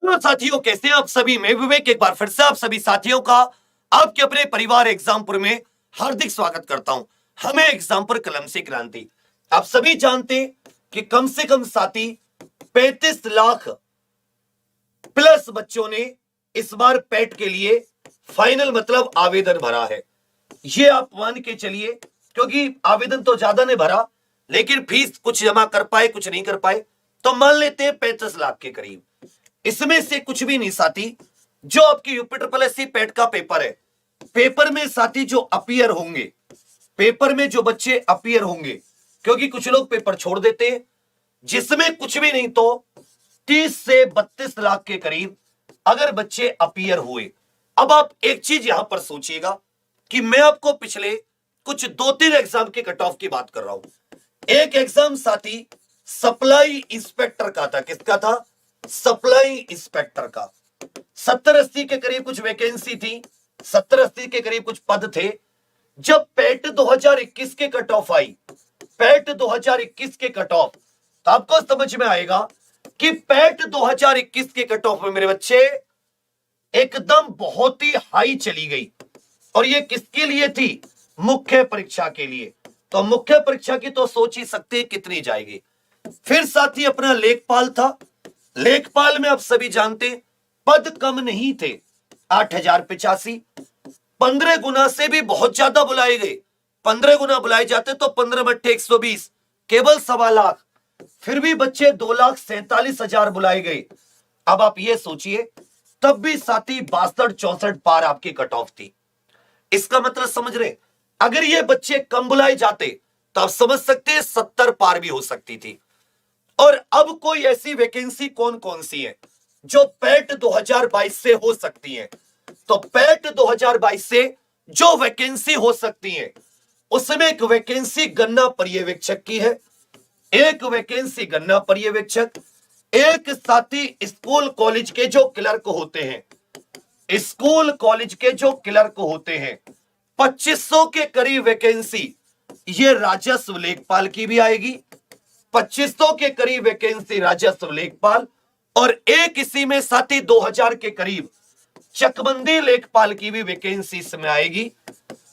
Hello साथियों, कैसे हैं आप सभी। मैं विवेक एक बार फिर से आप सभी साथियों का आपके अपने परिवार एग्जामपुर में हार्दिक स्वागत करता हूं। हमें एग्जामपुर कलम से क्रांति। आप सभी जानते हैं कि कम से कम साथी 35 लाख प्लस बच्चों ने इस बार पेट के लिए फाइनल मतलब आवेदन भरा है। ये आप मान के चलिए, क्योंकि आवेदन तो ज्यादा ने भरा लेकिन फीस कुछ जमा कर पाए कुछ नहीं कर पाए, तो मान लेते हैं 35 लाख के करीब। इसमें से कुछ भी नहीं साथी, जो आपकी यूपी पेट का पेपर है, पेपर में साथी जो अपीयर होंगे, पेपर में जो बच्चे अपीयर होंगे, क्योंकि कुछ लोग पेपर छोड़ देते हैं, जिसमें कुछ भी नहीं तो 30 से 32 लाख के करीब अगर बच्चे अपीयर हुए। अब आप एक चीज यहां पर सोचिएगा कि मैं आपको पिछले कुछ 2-3 एग्जाम के कट ऑफ की बात कर रहा हूं। एक एग्जाम साथी सप्लाई इंस्पेक्टर का था। किसका था? सप्लाई इंस्पेक्टर का। 70-80 के करीब कुछ वैकेंसी थी, 70-80 के करीब कुछ पद थे। जब पेट 2021 के कट ऑफ आई, पेट 2021 के कट ऑफ, तो आपको समझ में आएगा कि पेट 2021 के कट ऑफ में मेरे बच्चे एकदम बहुत ही हाई चली गई। और ये किसके लिए थी? मुख्य परीक्षा के लिए। तो मुख्य परीक्षा की तो सोच ही सकते हैं कितनी जाएगी। फिर साथी अपना लेखपाल था। लेखपाल में आप सभी जानते पद कम नहीं थे, 8085। 15 गुना से भी बहुत ज्यादा बुलाए गए। 15 गुना बुलाए जाते तो 15 मट्ठे 120, केवल 1.25 लाख। फिर भी बच्चे 2,47,000 बुलाए गए। अब आप ये सोचिए, तब भी साथी 62-64 पार आपकी कट ऑफ थी। इसका मतलब समझ रहे, अगर ये बच्चे कम बुलाए जाते तो आप समझ सकते हैं 70 पार भी हो सकती थी। और अब कोई ऐसी वैकेंसी कौन कौन सी है जो पेट 2022 से हो सकती है? तो पेट 2022 से जो वैकेंसी हो सकती है, उसमें एक वैकेंसी गन्ना पर्यवेक्षक की है, एक वैकेंसी गन्ना पर्यवेक्षक, एक साथी स्कूल कॉलेज के जो क्लर्क होते हैं, स्कूल कॉलेज के जो क्लर्क होते हैं, 2500 के करीब वैकेंसी ये राजस्व लेखपाल की भी आएगी। 2500 के करीब वैकेंसी राजस्व लेखपाल, और एक इसी में साथी 2000 के करीब चकबंदी लेखपाल की भी वैकेंसी इसमें आएगी।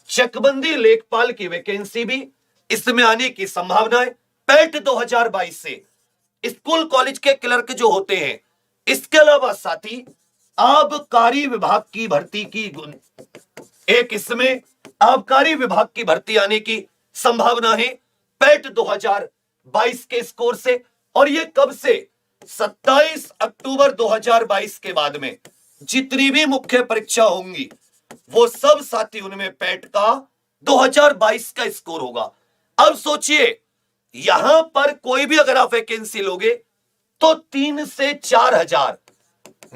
चकबंदी लेखपाल की वैकेंसी भी इसमें आने की संभावना है पेट 2022 से। स्कूल कॉलेज के क्लर्क जो होते हैं, इसके अलावा साथी आबकारी विभाग की भर्ती की एक इसमें आबकारी विभाग की भर्ती आने की संभावना है पेट 2022 के स्कोर से। और ये कब से? 27 अक्टूबर 2022 के बाद में जितनी भी मुख्य परीक्षा होंगी वो सब साथी उनमें पेट का 2022 का स्कोर होगा। अब सोचिए, यहां पर कोई भी अगर आप वैकेंसी लोगे तो 3 से 4 हजार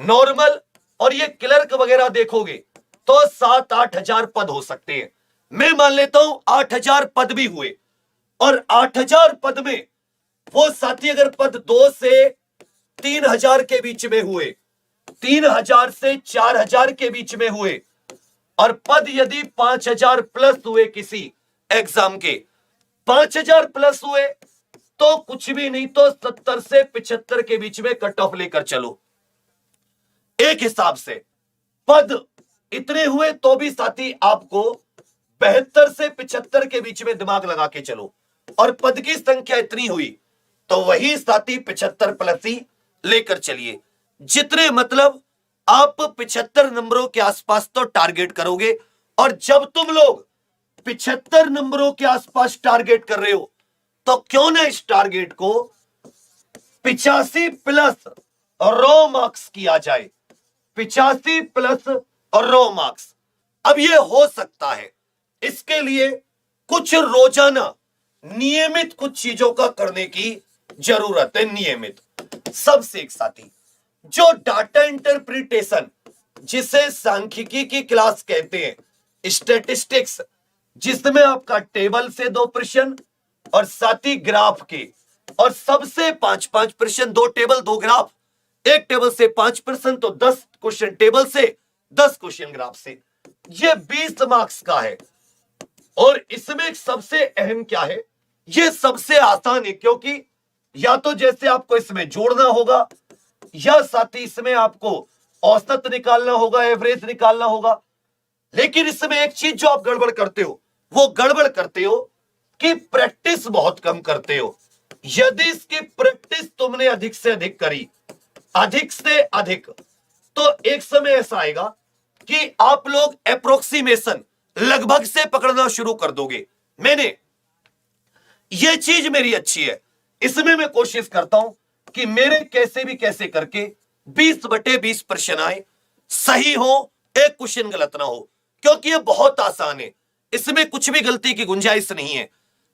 नॉर्मल, और ये क्लर्क वगैरह देखोगे तो 7-8 हजार पद हो सकते हैं। मैं मान लेता हूं 8 हजार पद भी हुए, और 8 हजार पद में वो साथी अगर पद 2 से 3 हजार के बीच में हुए, 3 हजार से 4 हजार के बीच में हुए, और पद यदि 5 हजार प्लस हुए, किसी एग्जाम के 5 हजार प्लस हुए, तो कुछ भी नहीं तो 70 से 75 के बीच में कट ऑफ लेकर चलो। एक हिसाब से पद इतने हुए तो भी साथी आपको 72 से 75 के बीच में दिमाग लगा के चलो, और पद की संख्या इतनी हुई तो वही साथी 75 प्लस ही लेकर चलिए। जितने मतलब आप 75 नंबरों के आसपास तो टारगेट करोगे। और जब तुम लोग 75 नंबरों के आसपास टारगेट कर रहे हो, तो क्यों ना इस टारगेट को 85 प्लस रॉ मार्क्स किया जाए। 85 प्लस और रॉ मार्क्स। अब ये हो सकता है, इसके लिए कुछ रोजाना नियमित कुछ चीजों का करने की जरूरत है। नियमित सबसे एक साथी जो डाटा इंटरप्रिटेशन, जिसे सांख्यिकी की क्लास कहते हैं, स्टैटिस्टिक्स, जिसमें आपका टेबल से 2 प्रश्न और साथी ग्राफ के, और सबसे 5-5 प्रश्न, 2 टेबल 2 ग्राफ, एक टेबल से 5 प्रश्न, तो 10 क्वेश्चन टेबल से, 10 क्वेश्चन ग्राफ से। ये 20 मार्क्स का है। और इसमें सबसे अहम क्या है, ये सबसे आसान है, क्योंकि या तो जैसे आपको इसमें जोड़ना होगा, या साथी इसमें आपको औसत निकालना होगा, एवरेज निकालना होगा। लेकिन इसमें एक चीज जो आप गड़बड़ करते हो, वो गड़बड़ करते हो कि प्रैक्टिस बहुत कम करते हो। यदि इसकी प्रैक्टिस तुमने अधिक से अधिक करी, अधिक से अधिक, तो एक समय ऐसा आएगा कि आप लोग अप्रोक्सीमेशन लगभग से पकड़ना शुरू कर दोगे। मैंने ये चीज मेरी अच्छी है, इसमें मैं कोशिश करता हूं कि मेरे कैसे भी कैसे करके 20/20 प्रश्न आए, सही हो, एक क्वेश्चन गलत ना हो, क्योंकि ये बहुत आसान है, इसमें कुछ भी गलती की गुंजाइश नहीं है।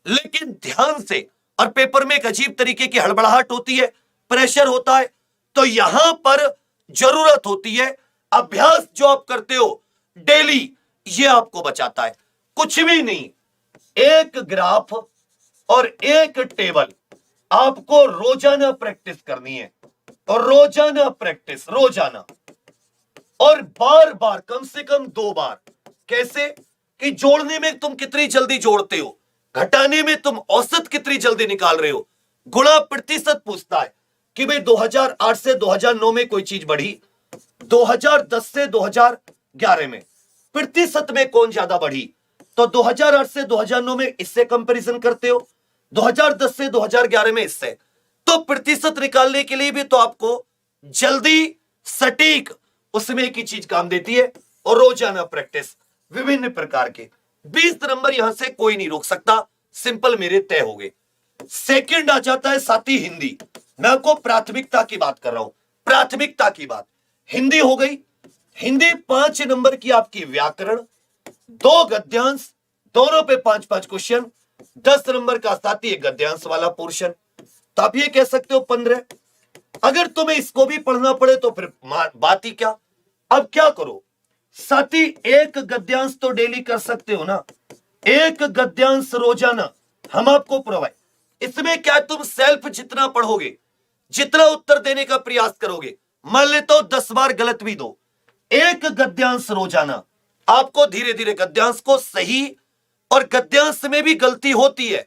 लेकिन ध्यान से, और पेपर में एक अजीब तरीके की हड़बड़ाहट होती है, प्रेशर होता है, तो यहां पर जरूरत होती है अभ्यास जो आप करते हो डेली, ये आपको बचाता है। कुछ भी नहीं, एक ग्राफ और एक टेबल आपको रोजाना प्रैक्टिस करनी है, और रोजाना प्रैक्टिस, रोजाना, और बार बार, कम से कम 2 बार। कैसे कि जोड़ने में तुम कितनी जल्दी जोड़ते हो, घटाने में तुम औसत कितनी जल्दी निकाल रहे हो। गुणा प्रतिशत पूछता है कि भाई 2008 से 2009 में कोई चीज बढ़ी, 2010 से 2011 में प्रतिशत में कौन ज्यादा बढ़ी, तो 2008 से 2009 में इससे कंपैरिजन करते हो, 2010 से 2011 में इससे। तो प्रतिशत निकालने के लिए भी तो आपको जल्दी, सटीक, उसमें एक ही चीज काम देती है, और रोजाना प्रैक्टिस विभिन्न प्रकार के। 20 नंबर यहां से कोई नहीं रोक सकता, सिंपल मेरे तय हो गए। सेकंड आ जाता है साथी हिंदी। मैं आपको प्राथमिकता की बात कर रहा हूं, प्राथमिकता की बात। हिंदी हो गई, हिंदी 5 नंबर की आपकी व्याकरण, 2 गद्यांश, दोनों पे 5-5 क्वेश्चन, 10 नंबर का साथी एक गद्यांश वाला पोर्शन, तो आप ये कह सकते हो 15। अगर तुम्हें इसको भी पढ़ना पड़े तो फिर बात ही क्या। अब क्या करो साथी, एक गद्यांश तो डेली कर सकते हो ना, एक गद्यांश रोजाना हम आपको प्रोवाइड। इसमें क्या तुम सेल्फ जितना पढ़ोगे, जितना उत्तर देने का प्रयास करोगे, मान ले तो 10 बार गलत भी दो, एक गद्यांश रोजाना आपको धीरे धीरे गद्यांश को सही, और गद्यांश में भी गलती होती है।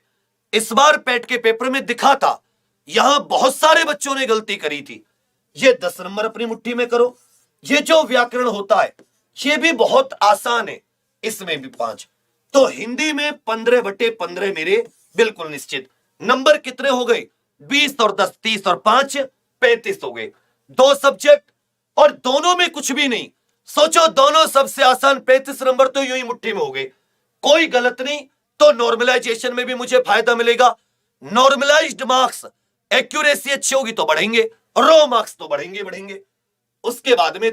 इस बार पैट के पेपर में दिखा था, यहां बहुत सारे बच्चों ने गलती करी थी। ये 10 नंबर अपनी मुट्ठी में करो। ये जो व्याकरण होता है ये भी बहुत आसान है, इसमें भी 5। तो हिंदी में 15/15 मेरे बिल्कुल निश्चित। नंबर कितने हो गए, 20 और 10 30 और 5 35 हो गए। 2 सब्जेक्ट, और दोनों में कुछ भी नहीं। सोचो दोनों सबसे आसान, 35 नंबर तो यूं ही मुट्ठी में हो गए, कोई गलत नहीं। तो नॉर्मलाइजेशन में भी मुझे फायदा मिलेगा। नॉर्मलाइज्ड मार्क्स, एक्यूरेसी अच्छी होगी तो बढ़ेंगे, रो मार्क्स तो बढ़ेंगे बढ़ेंगे। उसके बाद में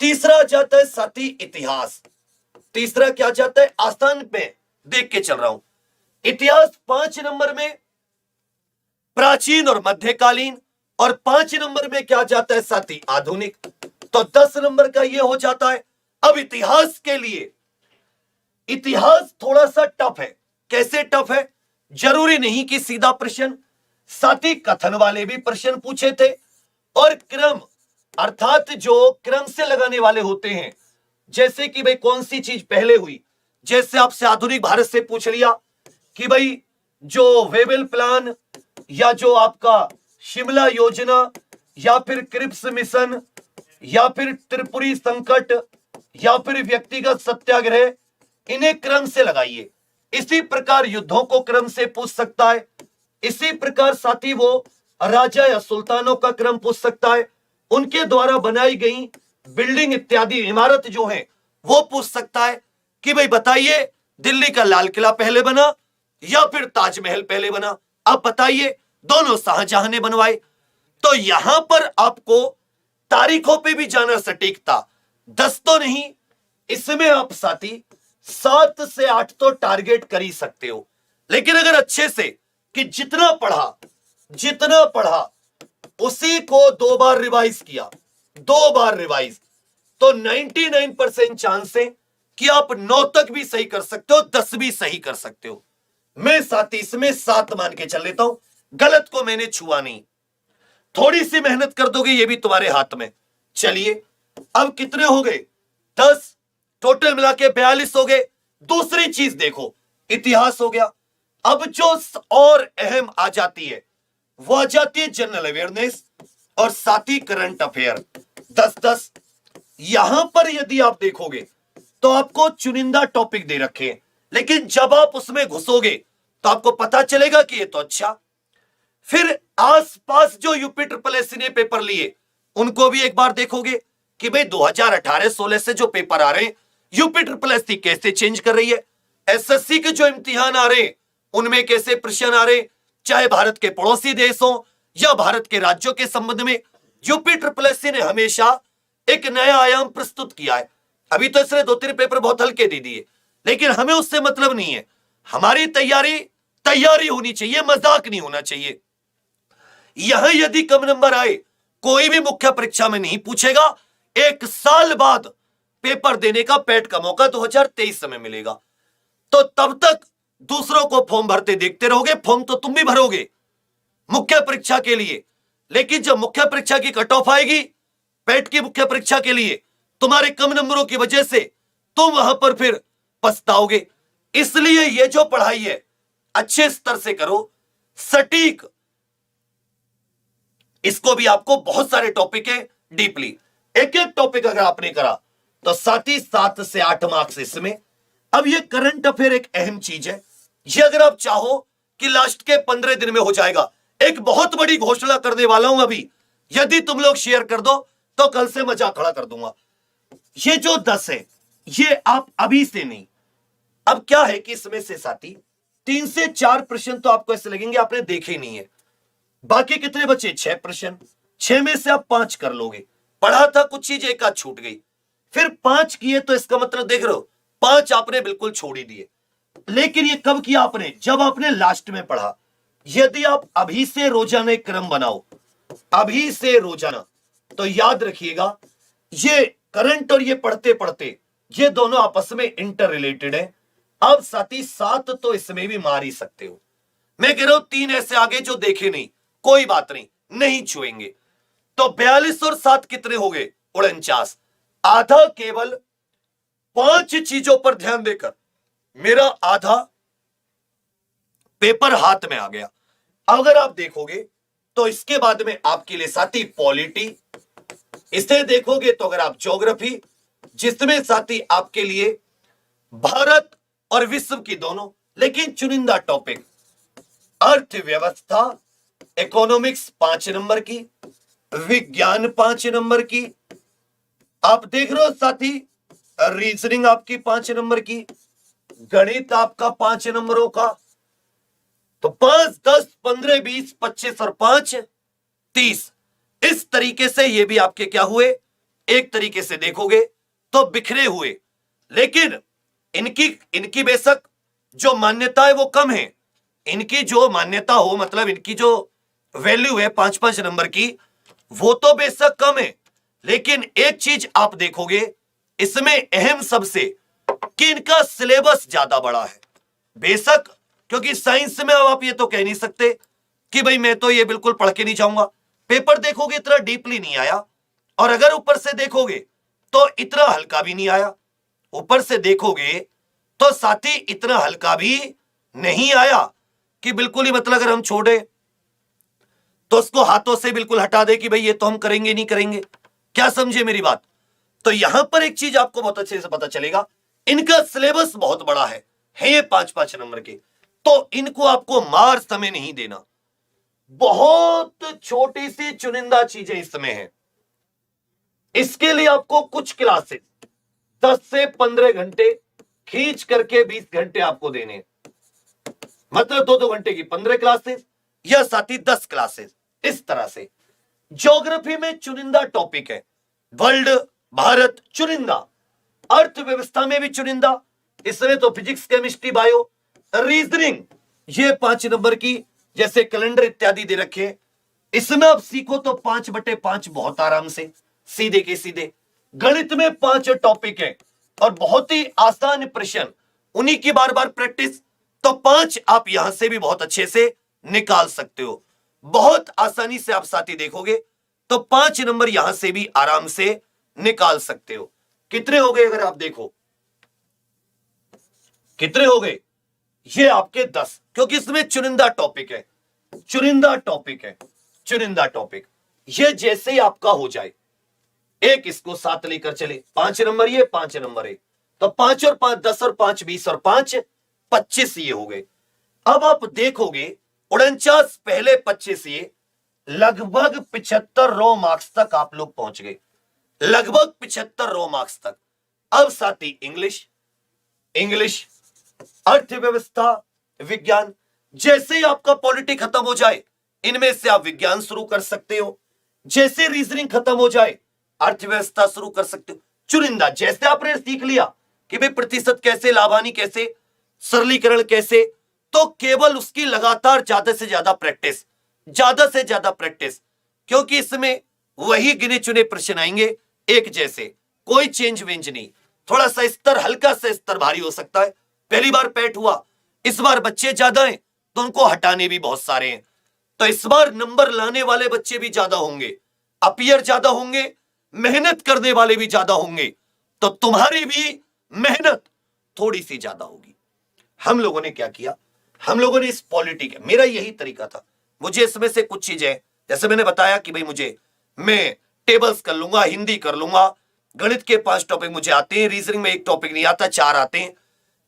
तीसरा जाता है साथी इतिहास। तीसरा क्या जाता है, आसान पे देख के चल रहा हूं। इतिहास 5 नंबर में प्राचीन और मध्यकालीन, और 5 नंबर में क्या जाता है साथी, आधुनिक। तो 10 नंबर का ये हो जाता है। अब इतिहास के लिए, इतिहास थोड़ा सा टफ है। कैसे टफ है, जरूरी नहीं कि सीधा प्रश्न, साथी कथन वाले भी प्रश्न पूछे थे, और क्रम अर्थात जो क्रम से लगाने वाले होते हैं, जैसे कि भाई कौन सी चीज पहले हुई। जैसे आपसे आधुनिक भारत से पूछ लिया कि भाई जो वेबल प्लान, या जो आपका शिमला योजना, या फिर क्रिप्स मिशन, या फिर त्रिपुरी संकट, या फिर व्यक्तिगत सत्याग्रह, इन्हें क्रम से लगाइए। इसी प्रकार युद्धों को क्रम से पूछ सकता है। इसी प्रकार साथी वो राजा या सुल्तानों का क्रम पूछ सकता है। उनके द्वारा बनाई गई बिल्डिंग इत्यादि इमारत जो है वो पूछ सकता है कि भाई बताइए दिल्ली का लाल किला पहले बना या फिर ताजमहल पहले बना, आप बताइए, दोनों शाहजहां ने बनवाए। तो यहां पर आपको तारीखों पे भी जाना सटीकता, 10 तो नहीं, इसमें आप साथी 7 से 8 तो टारगेट कर ही सकते हो। लेकिन अगर अच्छे से कि जितना पढ़ा उसी को 2 बार रिवाइज किया, 2 बार रिवाइज, तो 99% चांस है कि आप 9 तक भी सही कर सकते हो, 10 भी सही कर सकते हो। मैं साथी इसमें 7 मान के चल लेता हूं, गलत को मैंने छुआ नहीं। थोड़ी सी मेहनत कर दोगे ये भी तुम्हारे हाथ में। चलिए अब कितने हो गए, 10, टोटल मिला के 42 हो गए। दूसरी चीज देखो, इतिहास हो गया। अब जो और अहम आ जाती है वो आ जाती है जनरल अवेयरनेस, और साथ ही करंट अफेयर 10-10। यहां पर यदि आप देखोगे तो आपको चुनिंदा टॉपिक दे रखे हैं, लेकिन जब आप उसमें घुसोगे तो आपको पता चलेगा कि ये तो अच्छा। फिर आसपास जो यूपी ट्रिपल एससी ने पेपर लिए उनको भी एक बार देखोगे कि भाई 2018-16 से जो पेपर आ रहे हैं यूपी ट्रिपल एससी कैसे चेंज कर रही है, एसएससी के जो इम्तिहान आ रहे हैं उनमें कैसे प्रश्न आ रहे, चाहे भारत के पड़ोसी देश हो या भारत के राज्यों के संबंध में, यूपी ट्रिपल एससी ने हमेशा एक नया आयाम प्रस्तुत किया है। अभी तो इसने 2-3 पेपर बहुत हल्के दे दिए, लेकिन हमें उससे मतलब नहीं है। हमारी तैयारी होनी चाहिए, मजाक नहीं होना चाहिए। यहां यदि कम नंबर आए, कोई भी मुख्य परीक्षा में नहीं पूछेगा, 1 साल बाद पेपर देने का पैट का मौका 2023 में मिलेगा। तो तब तक दूसरों को फॉर्म भरते देखते रहोगे, फॉर्म तो तुम भी भरोगे मुख्य परीक्षा के लिए, लेकिन जब मुख्य परीक्षा की कट ऑफ आएगी पैट की मुख्य परीक्षा के लिए, तुम्हारे कम नंबरों की वजह से तुम वहां पर फिर पछताओगे। इसलिए ये जो पढ़ाई है अच्छे स्तर से करो, सटीक। इसको भी आपको बहुत सारे टॉपिक है डीपली, एक एक टॉपिक अगर आपने करा तो साथ ही 7 से 8 मार्क्स इसमें। अब ये करंट अफेयर एक अहम चीज है, ये अगर आप चाहो कि लास्ट के 15 दिन में हो जाएगा, एक बहुत बड़ी घोषणा करने वाला हूं अभी, यदि तुम लोग शेयर कर दो तो कल से मजाक खड़ा कर दूंगा। ये जो 10 है ये आप अभी से नहीं, अब क्या है कि इसमें से साथी 3 से 4 प्रश्न तो आपको ऐसे लगेंगे आपने देखे नहीं है, बाकी कितने बचे 6 प्रश्न, 6 में से आप 5 कर लोगे। पढ़ा था कुछ चीज, एक आध छूट गई, फिर 5 किए तो इसका मतलब देख रहे हो 5 आपने बिल्कुल छोड़ ही दिए। लेकिन ये कब किया आपने, जब आपने लास्ट में पढ़ा। यदि आप अभी से रोजाना एक क्रम बनाओ, अभी से रोजाना, तो याद रखिएगा ये करंट और ये पढ़ते पढ़ते ये दोनों आपस में इंटर रिलेटेड है। अब साथ ही 7 तो इसमें भी मार ही सकते हो। मैं कह रहा हूं 3 ऐसे आगे जो देखे नहीं, कोई बात नहीं छुएंगे। तो 42 और 7 कितने हो गए 49। आधा केवल 5 चीजों पर ध्यान देकर मेरा आधा पेपर हाथ में आ गया। अगर आप देखोगे तो इसके बाद में आपके लिए साथी पॉलिटी, इसे देखोगे तो अगर आप ज्योग्राफी, जिसमें साथी आपके लिए भारत और विश्व की दोनों, लेकिन चुनिंदा टॉपिक अर्थव्यवस्था, इकोनॉमिक्स 5 नंबर की, विज्ञान 5 नंबर की, आप देख रहे हो साथी रीजनिंग आपकी 5 नंबर की, गणित आपका 5 नंबरों का। तो 5, 10, 15, 20, 25 और 5, 30। इस तरीके से ये भी आपके क्या हुए, एक तरीके से देखोगे तो बिखरे हुए, लेकिन इनकी बेशक जो मान्यता है वो कम है। इनकी जो मान्यता हो, मतलब इनकी जो वैल्यू है 5-5 नंबर की, वो तो बेशक कम है, लेकिन एक चीज आप देखोगे इसमें अहम सबसे कि इनका सिलेबस ज्यादा बड़ा है। बेशक क्योंकि साइंस में अब आप ये तो कह नहीं सकते कि भाई मैं तो ये बिल्कुल पढ़ के नहीं जाऊंगा, पेपर देखोगे इतना डीपली नहीं आया, और अगर ऊपर से देखोगे तो इतना हल्का भी नहीं आया, ऊपर से देखोगे तो साथी इतना हल्का भी नहीं आया कि बिल्कुल ही मतलब अगर हम छोड़े तो उसको हाथों से बिल्कुल हटा दे कि भाई ये तो हम करेंगे नहीं करेंगे। क्या समझे मेरी बात? तो यहां पर एक चीज आपको बहुत अच्छे से पता चलेगा, इनका सिलेबस बहुत बड़ा है ये 5-5 नंबर के, तो इनको आपको मार समय नहीं देना। बहुत छोटी सी चुनिंदा चीजें इसमें हैं, इसके लिए आपको कुछ क्लासेस 10 से 15 घंटे खींच करके 20 घंटे आपको देने हैं। मतलब 2-2 घंटे की 15 क्लासेस या साथ ही 10 क्लासेस, इस तरह से। ज्योग्राफी में चुनिंदा टॉपिक है, वर्ल्ड, भारत चुनिंदा, अर्थव्यवस्था में भी चुनिंदा, इसमें तो फिजिक्स, केमिस्ट्री, बायो, रीजनिंग ये 5 नंबर की, जैसे कैलेंडर इत्यादि दे रखे, इसमें आप सीखो तो 5/5 बहुत आराम से, सीधे के सीधे। गणित में 5 टॉपिक है और बहुत ही आसान प्रश्न, उन्हीं की बार बार प्रैक्टिस, तो 5 आप यहां से भी बहुत अच्छे से निकाल सकते हो। बहुत आसानी से आप साथी देखोगे तो 5 नंबर यहां से भी आराम से निकाल सकते हो। कितने हो गए अगर आप देखो, कितने हो गए? ये आपके 10, क्योंकि इसमें चुनिंदा टॉपिक है, चुनिंदा टॉपिक है, चुनिंदा टॉपिक। ये जैसे ही आपका हो जाए, एक इसको 7 लेकर चले, 5 नंबर ये, 5 नंबर ये, तो 5 और 5 10 और 5 20 और 5 25 ये हो गए। अब आप देखोगे 49 पहले 25 ये, लगभग 75 रो मार्क्स तक आप लोग पहुंच गए, लगभग 75 रो मार्क्स तक। अब साथी इंग्लिश, इंग्लिश, अर्थव्यवस्था, विज्ञान, जैसे ही आपका पॉलिटी खत्म हो जाए, इनमें से आप विज्ञान शुरू कर सकते हो। जैसे रीजनिंग खत्म हो जाए, अर्थव्यवस्था शुरू कर सकते हो। चुनिंदा, जैसे आपने सीख लिया कि भाई प्रतिशत कैसे, लाभानी कैसे, सरलीकरण कैसे, तो केवल उसकी लगातार ज्यादा से ज्यादा प्रैक्टिस, ज्यादा से ज्यादा प्रैक्टिस, क्योंकि इसमें वही गिने चुने प्रश्न आएंगे एक जैसे, कोई चेंज वेंज नहीं। थोड़ा सा स्तर, हल्का सा स्तर भारी हो सकता है, पहली बार पैट हुआ, इस बार बच्चे ज्यादा हैं तो उनको हटाने भी बहुत सारे हैं, तो इस बार नंबर लाने वाले बच्चे भी ज्यादा होंगे, अपीयर ज्यादा होंगे, मेहनत करने वाले भी ज्यादा होंगे, तो तुम्हारी भी मेहनत थोड़ी सी ज्यादा होगी। हम लोगों ने क्या किया, हम लोगों ने इस पॉलिटी का, मेरा यही तरीका था, मुझे इसमें से कुछ चीजें, जैसे मैंने बताया कि भाई मैं टेबल्स कर लूंगा, हिंदी कर लूंगा, गणित के 5 टॉपिक मुझे आते हैं, रीजनिंग में 1 टॉपिक नहीं आता, 4 आते हैं।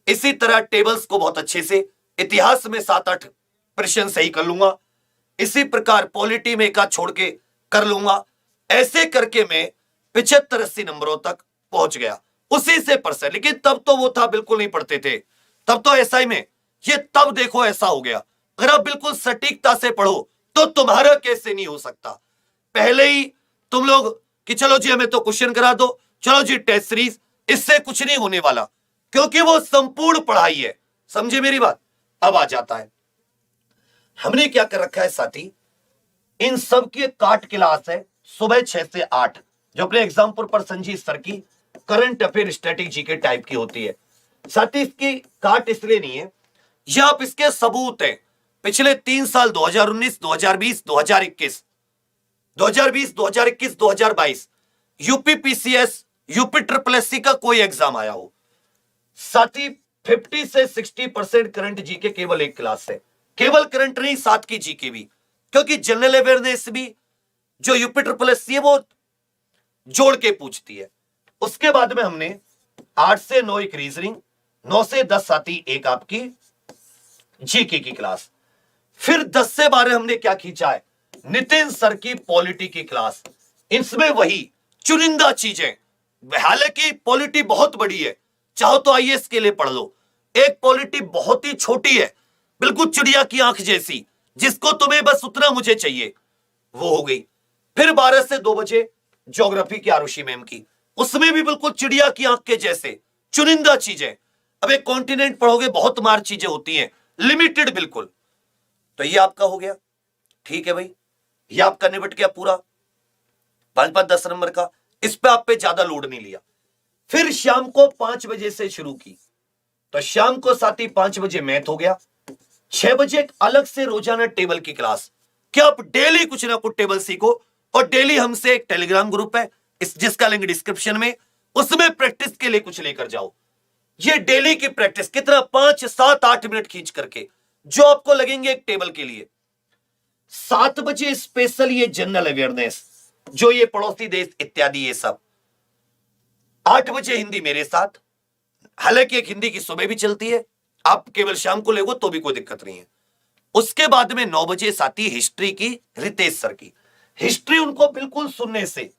इसी तरह टेबल्स को बहुत अच्छे से, इतिहास में 7-8 प्रश्न सही कर लूंगा, इसी प्रकार पॉलिटी में 1 छोड़ के कर लूंगा। ऐसे करके मैं 75-80 नंबरों तक पहुंच गया, उसी से परसेंट। लेकिन तब तो वो था, बिल्कुल नहीं पढ़ते थे, तब तो एसआई में ये, तब देखो ऐसा हो गया। अगर आप बिल्कुल सटीकता से पढ़ो तो तुम्हारा कैसे नहीं हो सकता। पहले ही तुम लोग कि चलो जी हमें तो क्वेश्चन करा दो, चलो जी टेस्ट सीरीज, इससे कुछ नहीं होने वाला, क्योंकि वो संपूर्ण पढ़ाई है। समझे मेरी बात। अब आ जाता है, हमने क्या कर रखा है साथी, इन सब की काट क्लास है सुबह 6 से 8, जो अपने एग्जाम्पल पर संजीत सर की करंट अफेयर स्ट्रेटेजी के टाइप की होती है। साथी इसकी काट इसलिए नहीं है, यह आप इसके सबूत हैं। पिछले 3 साल 2019, 2020, 2021, 2020, 2021, 2022 UP PCS, UP triple SC का कोई एग्जाम आया हो, साथी 50 से 60% करंट जीके केवल एक क्लास से, केवल करंट नहीं, साथ की जीके भी, क्योंकि जनरल अवेयरनेस भी जो यूपी ट्रिपल एससी है वो जोड़ के पूछती है। उसके बाद में हमने 8 से 9 एक रीजनिंग, 9 से 10 साथी एक आपकी जीके की क्लास, फिर 10 से 12 हमने क्या खींचा है, नितिन सर की पॉलिटी की क्लास। इसमें वही चुनिंदा चीजें, हालांकि पॉलिटी बहुत बड़ी है, चाहो तो आईएएस के लिए पढ़ लो। एक पॉलिटी बहुत ही छोटी है, बिल्कुल चिड़िया की आंख जैसी, जिसको तुम्हें बस उतना मुझे चाहिए, वो हो गई। फिर 12 से 2 बजे ज्योग्राफी की आरुषि मैम की, उसमें भी बिल्कुल चिड़िया की आंख के जैसे चुनिंदा चीजें। अब एक कॉन्टिनेंट पढ़ोगे, बहुत मार चीजें होती हैं, लिमिटेड बिल्कुल। तो ये आपका हो गया, ठीक है भाई, ये आपका निपट गया पूरा 5-5, 10 नंबर का। इस पे आप पे ज्यादा लोड नहीं लिया। फिर शाम को 5 बजे से शुरू की, तो शाम को साथी 5 बजे मैथ हो गया, 6 बजे एक अलग से रोजाना टेबल की क्लास, कि आप डेली कुछ ना कुछ टेबल सीखो। और डेली हमसे एक टेलीग्राम ग्रुप है, जिसका लिंक डिस्क्रिप्शन में, उसमें प्रैक्टिस के लिए कुछ लेकर जाओ। ये डेली की प्रैक्टिस, कितना 5, 7, 8 मिनट खींच करके जो आपको लगेंगे एक टेबल के लिए। 7 बजे स्पेशल ये जनरल अवेयरनेस, जो ये पड़ोसी देश इत्यादि ये सब। 8 बजे हिंदी मेरे साथ, हालांकि एक हिंदी की सुबह भी चलती है, आप केवल शाम को लेगो तो भी कोई दिक्कत नहीं है। उसके बाद में 9 बजे साथी हिस्ट्री की रितेश सर की। हिस्ट्री उनको बिल्कुल सुनने से,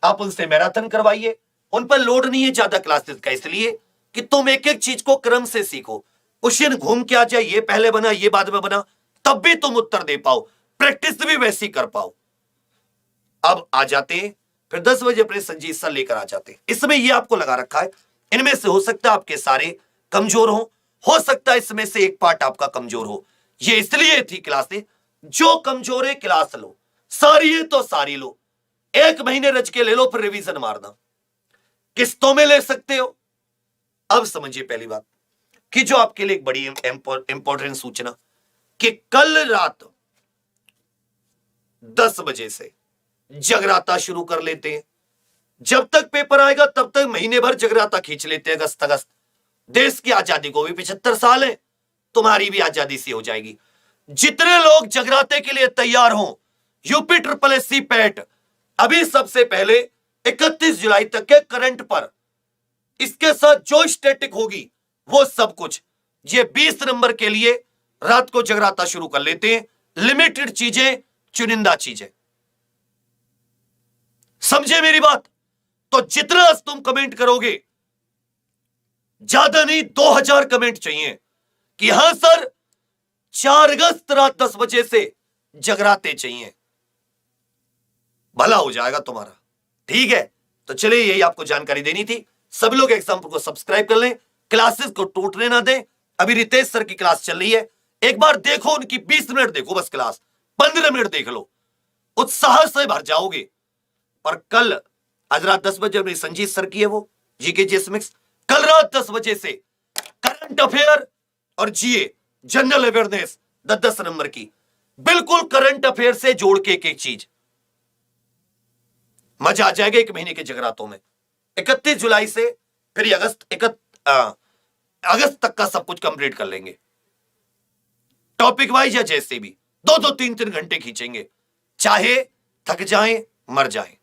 आप उनसे मैराथन करवाइए, उन पर लोड नहीं है ज्यादा क्लासेस का, इसलिए कि तुम एक एक चीज को क्रम से सीखो। क्वेश्चन घूम के आ जाए, ये पहले बना ये बाद में बना, तब भी तुम उत्तर दे पाओ, प्रैक्टिस भी वैसी कर पाओ। अब आ जाते हैं, फिर 10 बजे अपने संजीत सर लेकर आ जाते हैं। इसमें ये आपको लगा रखा है, इनमें से हो सकता है आपके सारे कमजोर हो सकता है इसमें से एक पार्ट आपका कमजोर हो। ये इसलिए थी क्लासें, जो कमजोर है क्लास लो, सारी है तो सारी लो, 1 महीने रच के ले लो, फिर रिवीजन मारना, किस्तों में ले सकते हो। अब समझिए पहली बात कि जो आपके लिए एक बड़ी इंपॉर्टेंट सूचना, कि कल रात 10 बजे से जगराता शुरू कर लेते हैं। जब तक पेपर आएगा तब तक महीने भर जगराता खींच लेते हैं, अगस्त। देश की आजादी को भी 75 साल है, तुम्हारी भी आजादी सी हो जाएगी। जितने लोग जगराते के लिए तैयार हो, यूपी ट्रिपल एससी पैट अभी सबसे पहले 31 जुलाई तक के करंट पर, इसके साथ जो स्टैटिक होगी वो सब कुछ, ये 20 नंबर के लिए रात को जगराता शुरू कर लेते हैं। लिमिटेड चीजें, चुनिंदा चीजें, समझे मेरी बात? तो जितना तुम कमेंट करोगे, ज्यादा नहीं 2000 कमेंट चाहिए कि हां सर 4 अगस्त रात 10 बजे से जगराते चाहिए, भला हो जाएगा तुम्हारा। ठीक है, तो चलिए यही आपको जानकारी देनी थी। सब लोग एग्जाम्पल को सब्सक्राइब कर लें, क्लासेस को टूटने ना दें। अभी रितेश सर की क्लास चल रही है, एक बार देखो उनकी, 20 मिनट देखो बस क्लास, 15 मिनट देख लो, उत्साह से भर जाओगे। और कल आज रात 10 बजे अपनी संजीत सर की है वो जीके जीएस मिक्स, कल रात 10 बजे से करंट अफेयर और जीए जनरल अवेयरनेस 10-10 नंबर की, बिल्कुल करंट अफेयर से जोड़ के एक एक चीज, मजा आ जाएगा एक महीने के जगरातों में। 31 जुलाई से फिर अगस्त तक का सब कुछ कंप्लीट कर लेंगे, टॉपिक वाइज या जैसे भी 2-2 3-3 घंटे खींचेंगे, चाहे थक जाएं मर जाएं।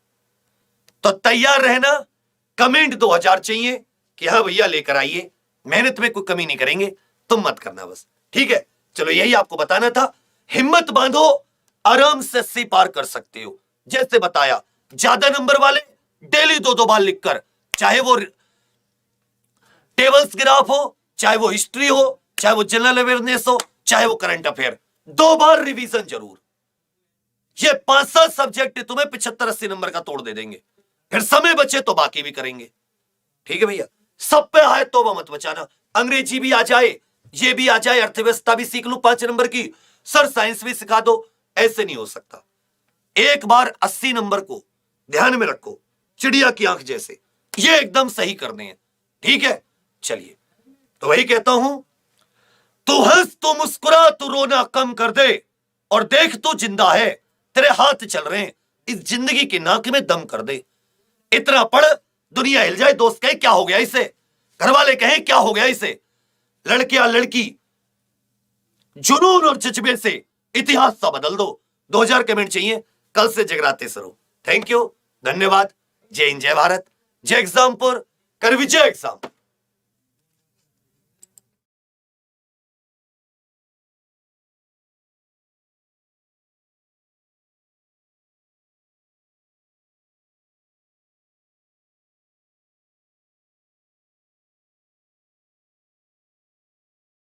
तो तैयार रहना, कमेंट 2000 चाहिए कि हाँ भैया लेकर आइए, मेहनत में कोई कमी नहीं करेंगे, तुम मत करना बस। ठीक है, चलो यही आपको बताना था। हिम्मत बांधो, आराम से 80 पार कर सकते हो। जैसे बताया, ज्यादा नंबर वाले डेली 2-2 बार लिखकर, चाहे वो टेबल्स ग्राफ हो, चाहे वो हिस्ट्री हो, चाहे वो जनरल अवेयरनेस हो, चाहे वो करंट अफेयर, 2 बार रिवीजन जरूर। ये 5-7 सब्जेक्ट तुम्हें 75-80 नंबर का तोड़ दे देंगे। फिर समय बचे तो बाकी भी करेंगे। ठीक है भैया, सब पे आए तो मत बचाना। अंग्रेजी भी आ जाए, ये भी आ जाए, अर्थव्यवस्था भी सीख लूं 5 नंबर की, सर साइंस भी सिखा दो, ऐसे नहीं हो सकता। एक बार 80 नंबर को ध्यान में रखो, चिड़िया की आंख जैसे, ये एकदम सही करने हैं। ठीक है, चलिए, तो वही कहता हूं, तू हंस, तू मुस्कुरा, तू रोना कम कर दे, और देख तू जिंदा है, तेरे हाथ चल रहे हैं, इस जिंदगी की नाक में दम कर दे। इतना पढ़, दुनिया हिल जाए, दोस्त कहे क्या हो गया इसे, घर वाले कहें क्या हो गया इसे, लड़के या लड़की जुनून और जज्बे से इतिहास सा बदल दो। 2000 कमेंट चाहिए, कल से जगराते सरो। थैंक यू, धन्यवाद। जय हिंद, जय भारत, जय एग्जामपुर, कर विजय एग्जाम।